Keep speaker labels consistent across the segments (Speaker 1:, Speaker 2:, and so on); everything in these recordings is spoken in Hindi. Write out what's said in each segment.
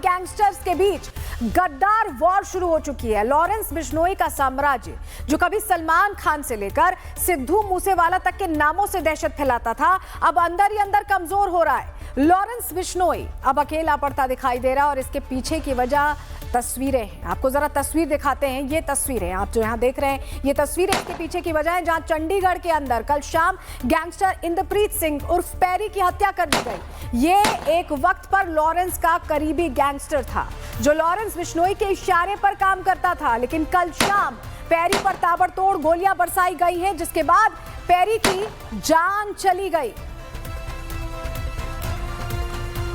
Speaker 1: गैंगस्टर्स के बीच गद्दार वॉर शुरू हो चुकी है। लॉरेंस बिश्नोई का साम्राज्य, जो कभी सलमान खान से लेकर सिद्धू मूसेवाला तक के नामों से दहशत फैलाता था, अब अंदर ही अंदर कमजोर हो रहा है। लॉरेंस बिश्नोई अब अकेला पड़ता दिखाई दे रहा है और इसके पीछे की वजह तस्वीरें हैं। आपको जरा तस्वीर दिखाते हैं। ये तस्वीरें आप जो यहाँ देख रहे हैं, ये तस्वीरें इसके पीछे की वजह है, जहाँ चंडीगढ़ के अंदर कल शाम गैंगस्टर इंद्रप्रीत सिंह उर्फ पैरी की हत्या कर दी गई। ये एक वक्त पर लॉरेंस का करीबी गैंगस्टर था, जो लॉरेंस बिश्नोई के इशारे पर काम करता था। लेकिन कल शाम पैरी पर ताबड़तोड़ गोलियां बरसाई गई हैं, जिसके बाद पैरी की जान चली गई।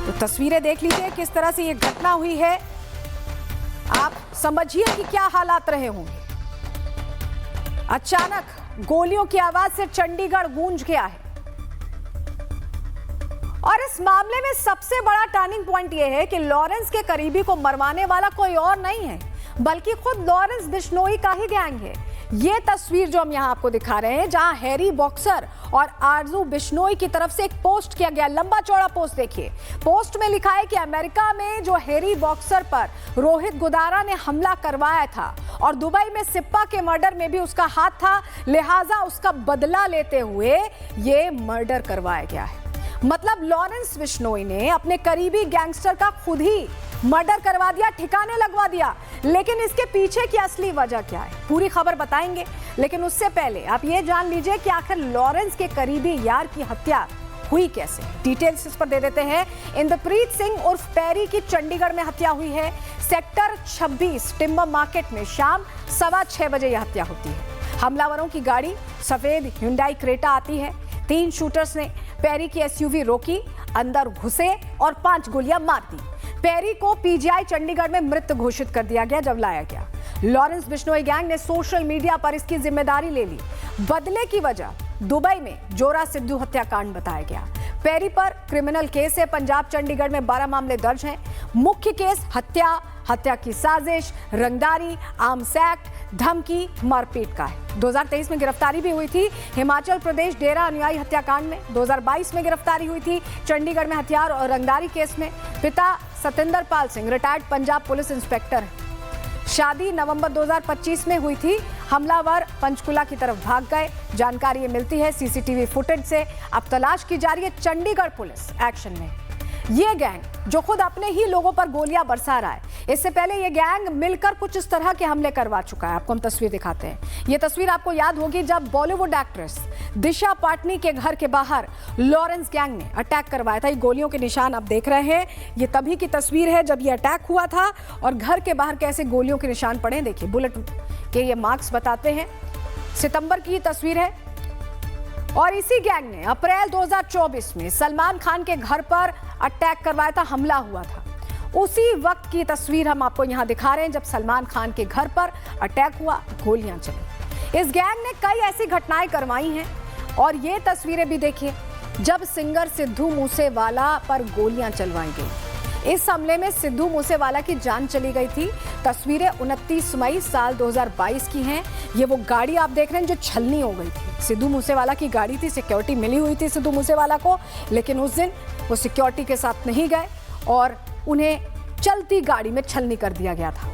Speaker 1: तो तस्वीरें देख लीजिए किस तरह से ये घटना हुई है। आप समझिए कि क्या हालात रहे होंगे। अचानक गोलियों की आवाज से चंडीगढ़ गूंज गया है और इस मामले में सबसे बड़ा टर्निंग पॉइंट यह है कि लॉरेंस के करीबी को मरवाने वाला कोई और नहीं है, बल्कि खुद लॉरेंस बिश्नोई का ही गैंग है। ये तस्वीर जो हम यहां आपको दिखा रहे हैं, जहां हैरी बॉक्सर और आरजू बिश्नोई की तरफ से एक पोस्ट किया गया, लंबा चौड़ा पोस्ट। देखिए, पोस्ट में लिखा है कि अमेरिका में जो हैरी बॉक्सर पर रोहित गोदारा ने हमला करवाया था और दुबई में सिप्पा के मर्डर में भी उसका हाथ था, लिहाजा उसका बदला लेते हुए ये मर्डर करवाया गया है। मतलब लॉरेंस बिश्नोई ने अपने करीबी गैंगस्टर का खुद ही मर्डर करवा दिया, ठिकाने लगवा दिया। लेकिन इसके पीछे की असली वजह क्या है, पूरी खबर बताएंगे। लेकिन उससे पहले आप ये जान लीजिए कि आखिर लॉरेंस के करीबी यार की हत्या हुई कैसे। डिटेल्स इस पर दे देते हैं। इंद्रप्रीत सिंह उर्फ पैरी की चंडीगढ़ में हत्या हुई है। सेक्टर 26 टिम्बर मार्केट में शाम 6:15 बजे यह हत्या होती है। हमलावरों की गाड़ी सफेद हुंडई क्रेटा आती है। 3 शूटर्स ने पैरी की एसयूवी रोकी, अंदर घुसे और 5 गोलियां मार दी। पैरी को पीजीआई चंडीगढ़ में मृत घोषित कर दिया गया जब लाया गया। लॉरेंस बिश्नोई गैंग ने सोशल मीडिया पर इसकी जिम्मेदारी ले ली। बदले की वजह दुबई में जोरा सिद्धू हत्याकांड बताया गया। पैरी पर क्रिमिनल केस है। पंजाब चंडीगढ़ में 12 मामले दर्ज हैं। मुख्य केस हत्या की साजिश, रंगदारी, आर्म्स एक्ट, धमकी, मारपीट का है। 2023 में गिरफ्तारी भी हुई थी हिमाचल प्रदेश डेरा अनुयायी हत्याकांड में। 2022 में गिरफ्तारी हुई थी चंडीगढ़ में हथियार और रंगदारी केस में। पिता Satinder Pal Singh retired Punjab police inspector हैं। शादी नवंबर 2025 में हुई थी। हमलावर पंचकुला की तरफ भाग गए। जानकारी ये मिलती है सीसीटीवी फुटेज से। अब तलाश की जा रही है। चंडीगढ़ पुलिस एक्शन में। ये गैंग जो खुद अपने ही लोगों पर गोलियां बरसा रहा है, इससे पहले ये गैंग मिलकर कुछ इस तरह के हमले करवा चुका है। आपको हम तस्वीर दिखाते हैं। ये तस्वीर आपको याद होगी जब बॉलीवुड एक्ट्रेस दिशा पाटनी के घर के बाहर लॉरेंस गैंग ने अटैक करवाया था। ये गोलियों के निशान आप देख रहे हैं। ये तभी की तस्वीर है जब ये अटैक हुआ था और घर के बाहर कैसे गोलियों के निशान पड़े हैं। देखिए, बुलेट के ये मार्क्स बताते हैं। सितंबर की तस्वीर है और इसी गैंग ने अप्रैल 2024 में सलमान खान के घर पर अटैक करवाया था, हमला हुआ था। उसी वक्त की तस्वीर हम आपको यहां दिखा रहे हैं जब सलमान खान के घर पर अटैक हुआ, गोलियां चली। इस गैंग ने कई ऐसी घटनाएं करवाई हैं और ये तस्वीरें भी देखिए जब सिंगर सिद्धू मूसेवाला पर गोलियां चलवाई गई। इस हमले में सिद्धू मूसेवाला की जान चली गई थी। तस्वीरें 29 मई साल 2022 की हैं। ये वो गाड़ी आप देख रहे हैं जो छलनी हो गई थी। सिद्धू मूसेवाला की गाड़ी थी, सिक्योरिटी मिली हुई थी सिद्धू मूसेवाला को, लेकिन उस दिन वो सिक्योरिटी के साथ नहीं गए और उन्हें चलती गाड़ी में छलनी कर दिया गया था।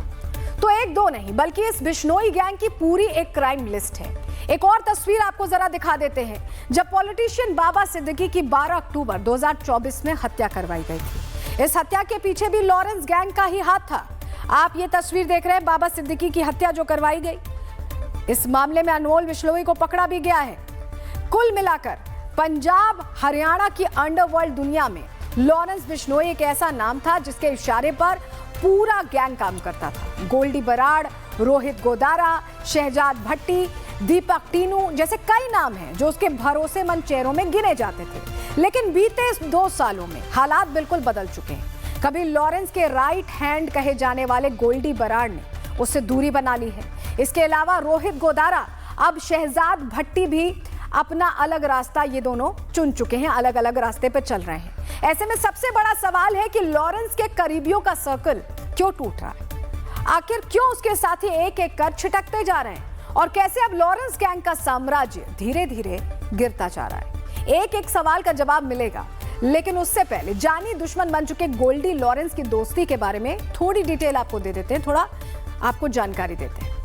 Speaker 1: तो एक दो नहीं, बल्कि इस बिश्नोई गैंग की पूरी एक क्राइम लिस्ट है। एक और तस्वीर आपको जरा दिखा देते हैं जब पॉलिटिशियन बाबा सिद्दीकी की 12 अक्टूबर 2024 में हत्या करवाई गई थी। इस हत्या के पीछे भी लॉरेंस गैंग का ही हाथ था। आप ये तस्वीर देख रहे हैं बाबा सिद्दीकी की हत्या जो करवाई गई। इस मामले में अनमोल बिश्नोई को पकड़ा भी गया है। कुल मिलाकर पंजाब हरियाणा की अंडरवर्ल्ड दुनिया में लॉरेंस बिश्नोई एक ऐसा नाम था जिसके इशारे पर पूरा गैंग काम करता था। गोल्डी बराड़, रोहित गोदारा, शहजाद भट्टी, दीपक टीनू जैसे कई नाम हैं जो उसके भरोसेमंद चेहरों में गिने जाते थे। लेकिन बीते 2 सालों में हालात बिल्कुल बदल चुके हैं। कभी लॉरेंस के राइट हैंड कहे जाने वाले गोल्डी बराड़ ने उससे दूरी बना ली है। इसके अलावा रोहित गोदारा, अब शहजाद भट्टी भी अपना अलग रास्ता ये दोनों चुन चुके हैं, अलग अलग रास्ते पर चल रहे हैं। ऐसे में सबसे बड़ा सवाल है कि लॉरेंस के करीबियों का सर्कल क्यों टूट रहा है? आखिर क्यों उसके साथी एक एक कर छिटकते जा रहे हैं और कैसे अब लॉरेंस गैंग का साम्राज्य धीरे धीरे गिरता जा रहा है? एक एक सवाल का जवाब मिलेगा लेकिन उससे पहले जानी दुश्मन बन चुके गोल्डी लॉरेंस की दोस्ती के बारे में थोड़ी डिटेल आपको दे देते हैं, थोड़ा आपको जानकारी देते हैं।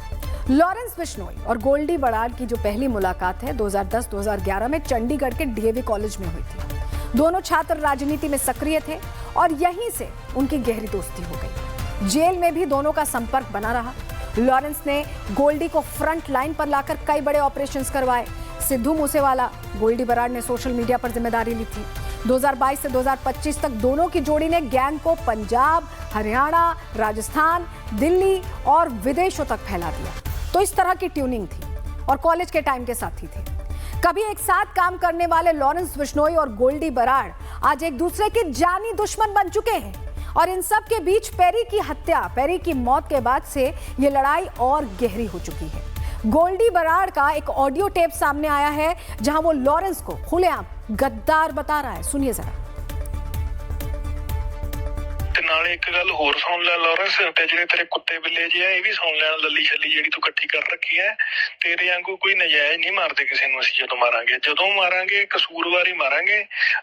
Speaker 1: लॉरेंस बिश्नोई और गोल्डी बराड़ की जो पहली मुलाकात है 2010-2011 में चंडीगढ़ के डीएवी कॉलेज में हुई थी। दोनों छात्र राजनीति में सक्रिय थे और यहीं से उनकी गहरी दोस्ती हो गई। जेल में भी दोनों का संपर्क बना रहा। लॉरेंस ने गोल्डी को फ्रंट लाइन पर लाकर कई बड़े ऑपरेशंस करवाए। सिद्धू मूसेवाला, गोल्डी बराड़ ने सोशल मीडिया पर जिम्मेदारी ली थी। 2022 से 2025 तक दोनों की जोड़ी ने गैंग को पंजाब, हरियाणा, राजस्थान, दिल्ली और विदेशों तक फैला दिया। तो इस तरह की ट्यूनिंग थी और कॉलेज के टाइम के साथी थे। कभी एक साथ काम करने वाले लॉरेंस बिश्नोई और गोल्डी बराड़ आज एक दूसरे के जानी दुश्मन बन चुके हैं और इन सब के बीच पेरी की मौत के बाद से ये लड़ाई और गहरी हो चुकी है। गोल्डी बराड़ का एक ऑडियो टेप सामने आया है जहां वो लॉरेंस को खुलेआम गद्दार बता रहा है। सुनिए जरा।
Speaker 2: नाले एक गल होर सुन ले लॉरेंस, ते ਜਿਹੜੇ तेरे कुत्ते बिल्ले जे ਇਹ ਵੀ सुन ਲੈਣ, ਲੱਲੀ ਛੱਲੀ ਜਿਹੜੀ ਤੂੰ ਇਕੱਠੀ ਕਰ ਰੱਖੀ ਹੈ। ਤੇਰੇ ਵਾਂਗੂ ਕੋਈ ਨਜਾਇਜ਼ ਨਹੀਂ ਮਾਰਦੇ ਕਿਸੇ ਨੂੰ। ਅਸੀਂ ਜਦੋਂ ਮਾਰਾਂਗੇ ਕਸੂਰਵਾਰੀ ਮਾਰਾਂਗੇ।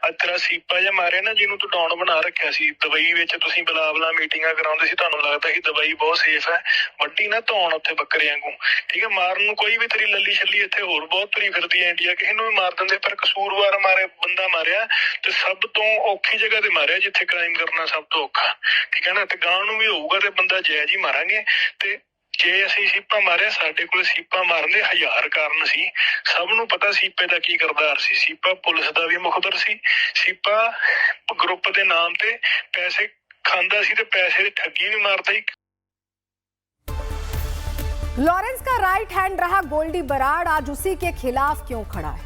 Speaker 2: ਅੱਜ ਤੇਰਾ ਸੀਪਾ ਜਿਹਾ ਮਾਰਿਆ ਨਾ, ਜਿਹਨੂੰ ਤੂੰ ਡਾਊਨ ਬਣਾ ਰੱਖਿਆ ਸੀ। ਦੁਬਈ ਵਿੱਚ ਤੁਸੀਂ ਬਲਾ ਮੀਟਿੰਗਾਂ ਕਰਾਉਂਦੇ ਸੀ, ਤੁਹਾਨੂੰ ਲੱਗਦਾ ਸੀ ਦੁਬਈ ਬਹੁਤ ਸੇਫ ਹੈ। ਵੱਡੀ ਨਾ ਧੌਣ ਉੱਥੇ ਬੱਕਰੇ ਵਾਂਗੂ, ਠੀਕ ਹੈ। ਮਾਰਨ ਨੂੰ ਕੋਈ ਵੀ ਤੇਰੀ ਲੱਲੀ ਛੱਲੀ ਇੱਥੇ ਹੋਰ ਬਹੁਤ ਤੁਰੀ ਫਿਰਦੀ ਹੈ ਇੰਡੀਆ, ਕਿਸੇ ਨੂੰ ਵੀ ਮਾਰ ਦਿੰਦੇ। ਪਰ ਕਸੂਰਵਾਰ ਬੰਦਾ ਮਾਰਿਆ ਤੇ ਸਭ ਤੋਂ ਔਖੀ ਜਗ੍ਹਾ ਤੇ ਮਾਰਿਆ ਜਿੱਥੇ ਕ੍ਰਾਈਮ ਕਰਨਾ ਸਭ ਤੋਂ ਔਖਾ, ਠੀਕ ਹੈ ਨਾ। ਤੇ ਗਾਂ ਨੂੰ ਵੀ ਹੋਊਗਾ ਤੇ ਬੰਦਾ ਜਾਇਜ਼ ਹੀ ਮਾਰਾਂਗੇ। ਤੇ ਜੇ ਅਸੀਂ ਸੀਪਾ ਮਾਰਿਆ, ਸਾਡੇ ਕੋਲ ਸੀਪਾ ਮਾਰਨ ਦੇ 1000 ਕਾਰਨ ਸੀ। ਸਭ ਨੂੰ ਪਤਾ ਸੀਪੇ ਦਾ ਕੀ ਕਰਦਾਰ ਸੀ। ਸੀਪਾ ਪੁਲਿਸ ਦਾ ਵੀ ਮੁਖਬਰ ਸੀ। ਸੀਪਾ ਗਰੁੱਪ ਦੇ ਨਾਮ ਤੇ ਪੈਸੇ ਖਾਂਦਾ ਸੀ ਤੇ ਪੈਸੇ ਦੀ ਠੱਗੀ ਵੀ ਮਾਰਦਾ ਸੀ।
Speaker 1: लॉरेंस का राइट हैंड रहा गोल्डी बराड़ आज उसी के खिलाफ क्यों खड़ा है,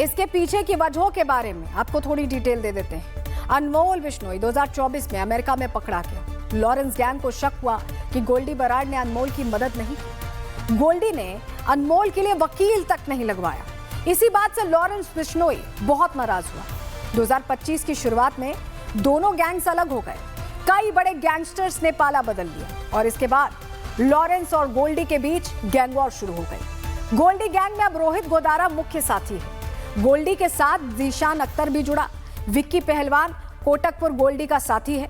Speaker 1: इसके पीछे की वजहों के बारे में आपको थोड़ी डिटेल दे देते हैं। अनमोल बिश्नोई 2024 में अमेरिका में पकड़ा गया। लॉरेंस गैंग को शक हुआ कि गोल्डी बराड़ ने अनमोल की मदद नहीं की। गोल्डी ने अनमोल के लिए वकील तक नहीं लगवाया। इसी बात से लॉरेंस बिश्नोई बहुत नाराज हुआ। 2025 की शुरुआत में दोनों गैंग्स अलग हो गए। कई बड़े गैंगस्टर्स ने पाला बदल लिया और इसके बाद लॉरेंस और गोल्डी के बीच गैंग वॉर शुरू हो गई। गोल्डी गैंग में अब रोहित गोदारा मुख्य साथी है। गोल्डी के साथ जीशान अख्तर भी जुड़ा। विक्की पहलवान कोटकपुर गोल्डी का साथी है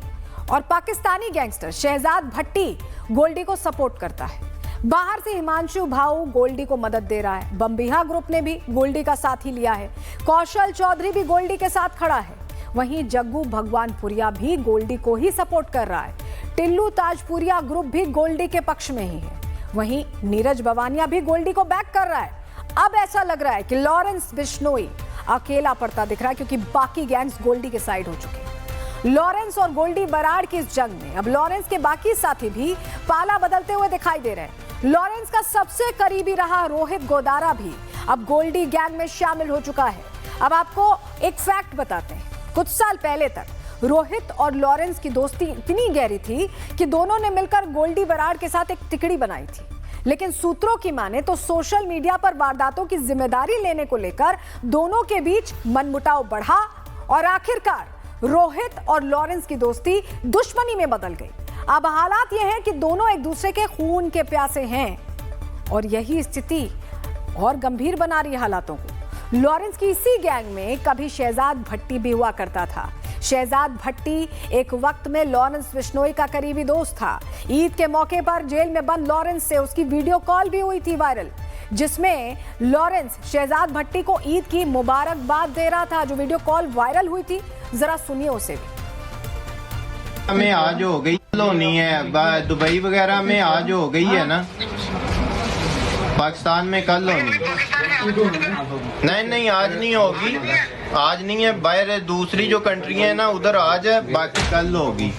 Speaker 1: और पाकिस्तानी गैंगस्टर शहजाद भट्टी गोल्डी को सपोर्ट करता है। बाहर से हिमांशु भाऊ गोल्डी को मदद दे रहा है। बम्बिहा ग्रुप ने भी गोल्डी का साथ ही लिया है। कौशल चौधरी भी गोल्डी के साथ खड़ा है। वहीं जग्गू भगवानपुरिया भी गोल्डी को ही सपोर्ट कर रहा है। टिल्लू ताजपुरिया ग्रुप भी गोल्डी के पक्ष में ही है। वहीं नीरज बवानिया भी गोल्डी को बैक कर रहा है। अब ऐसा लग रहा है कि लॉरेंस बिश्नोई अकेला पड़ता दिख रहा है क्योंकि बाकी गैंग्स गोल्डी के साइड हो चुके हैं। लॉरेंस और गोल्डी बराड़ की इस जंग में अब लॉरेंस के बाकी साथी भी पाला बदलते हुए दिखाई दे रहे हैं। लॉरेंस का सबसे करीबी रहा रोहित गोदारा भी अब गोल्डी गैंग में शामिल हो चुका है। अब आपको एक फैक्ट बताते हैं। कुछ साल पहले तक रोहित और लॉरेंस की दोस्ती इतनी गहरी थी कि दोनों ने मिलकर गोल्डी बराड़ के साथ एक तिकड़ी बनाई थी। लेकिन सूत्रों की माने तो सोशल मीडिया पर वारदातों की जिम्मेदारी लेने को लेकर दोनों के बीच मनमुटाव बढ़ा और आखिरकार रोहित और लॉरेंस की दोस्ती दुश्मनी में बदल गई। अब हालात यह है कि दोनों एक दूसरे के खून के प्यासे हैं और यही स्थिति और गंभीर बना रही है हालातों को। लॉरेंस की इसी गैंग में कभी शहजाद भट्टी भी हुआ करता था। शहजाद भट्टी एक वक्त में लॉरेंस बिश्नोई का करीबी दोस्त था। ईद के मौके पर जेल में बंद लॉरेंस से उसकी वीडियो कॉल भी हुई थी वायरल, जिसमें लॉरेंस शहजाद भट्टी को ईद की मुबारकबाद दे रहा था। जो वीडियो कॉल वायरल हुई थी, जरा सुनिए उसे भी।
Speaker 3: में आज हो गई होनी है, दुबई वगैरह में आज हो गई है ना, पाकिस्तान में कल होनी। नहीं आज नहीं होगी, आज नहीं है। बाहर दूसरी जो कंट्री है ना उधर आज है, बाकी कल होगी।